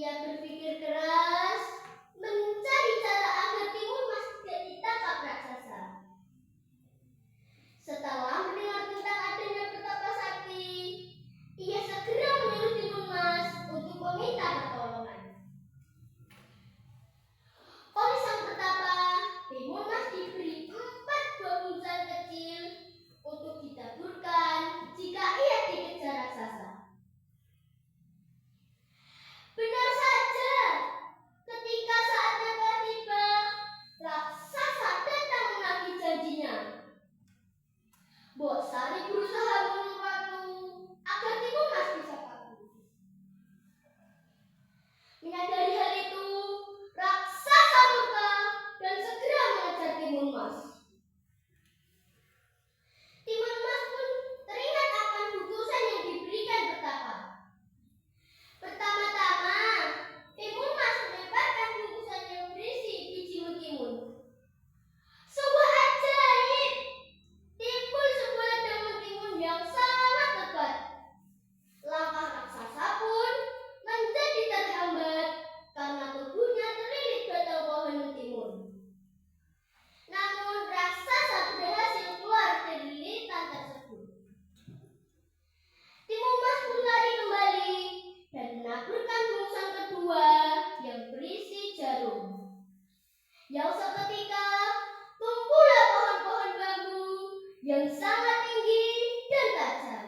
Ia berpikir keras, mencari cara agar Timur Mas tidak ditangkap raksasa. Setelah mendengar tentang adanya petapa sakti, ia segera menyuruh Timur Mas untuk meminta pertolongan. Oleh sang petapa, Timur Mas diberi 4 buah bungkusan kecil untuk ditaburkan jika ia dikejar raksasa. Benar saja, ketika saatnya telah tiba, raksasa datang menagih janjinya. Mbok Sari berusaha mengulur waktu agar Timur Mas bisa kabur. Menyadari hal itu, raksasa murka dan segera mengejar Timur Mas. Timur Mas pun teringat akan bungkusan yang diberikan petapa. Pertama-tama, Timur Mas melemparkan bungkusan yang berisi biji mentimun. Sungguh ajaib! Timbul sebuah daun mentimun yang sangat lebat. Langkah raksasa pun menjadi terhambat karena tubuhnya terlilit batang pohon mentimun. Namun raksasa berhasil keluar dari lilitan tersebut. Timur Mas pun lari kembali dan menaburkan bungkusan kedua yang berisi jarum. Yang seketika tumbuhlah pohon-pohon bambu yang sangat tinggi dan tajam.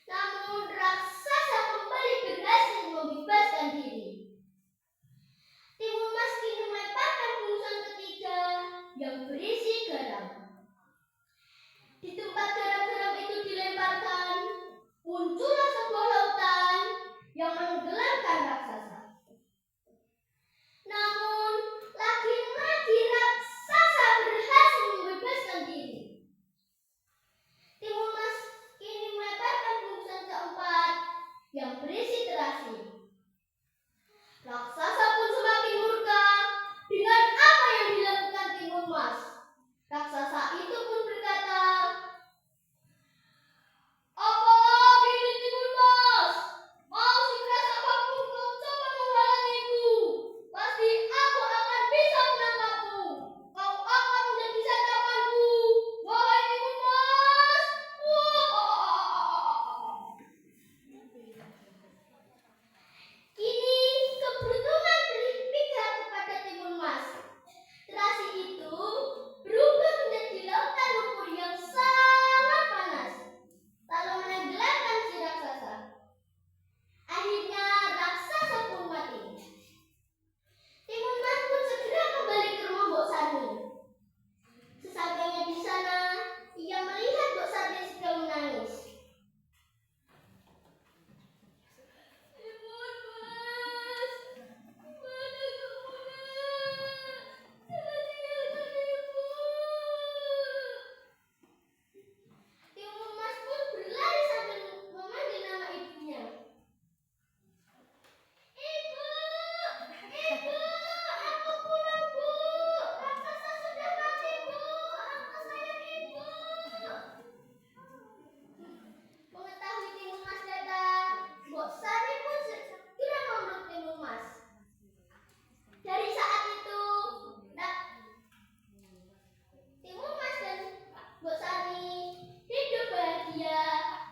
Namun raksasa kembali berhasil membebaskan diri. Timur Mas kini melemparkan bungkusan ketiga yang berisi garam. Di tempat garam-garam itu dilemparkan, muncullah sebuah lautan yang menenggelamkan raksasa. Namun, lagi-lagi raksasa berhasil membebaskan diri. Timur Mas kini melemparkan bungkusan keempat yang berisi terasi. Raksasa pun semakin murka dengan apa yang dilakukan Timur Mas. Raksasa itu pun berkata, "Apa lagi ini Timur Mas? Mau sekeras apapun kau coba menghalangiku, pasti aku akan bisa menangkapmu. Kau akan menjadi santapanku, wahai Timur Mas." Kini keberuntungan berpihak kepada Timur Mas. Terasi itu berubah menjadi lautan lumpur yang sangat panas, lalu menenggelamkan si raksasa. Akhirnya raksasa pun mati. Timur Mas pun segera kembali ke rumah Mbok Sari. Sesampainya di sana, ia melihat Mbok Sari sedang menangis. Timur Mas, mana kamu nak? Jangan tinggalkan ibu. Timur Mas pun berlari sambil memanggil nama ibunya. Ibu, ibu, aku pulang bu. Raksasa sudah mati bu. Aku sayang ibu. Mengetahui Timur Mas datang, Mbok Sari pun segera memeluk Timur Mas. Dari saat itu, Timur Mas dan Mbok Sari hidup bahagia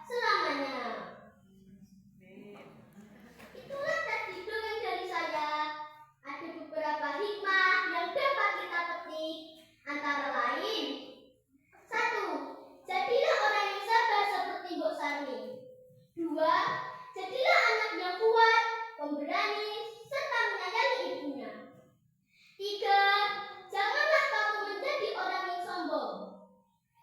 selamanya. Itulah tadi dongeng dari saya. Ada beberapa hikmah yang dapat kita petik, antara lain: 1. Jadilah orang yang sabar seperti Mbok Sari. 2. Jadilah anak yang kuat, pemberani, serta menyayangi ibunya. 3. Janganlah kamu menjadi orang yang sombong.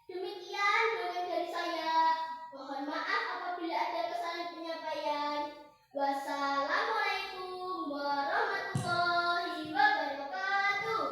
Demikian dongeng dari saya. Mohon maaf apabila ada kesalahan penyampaian. Wassalamualaikum warahmatullahi wabarakatuh.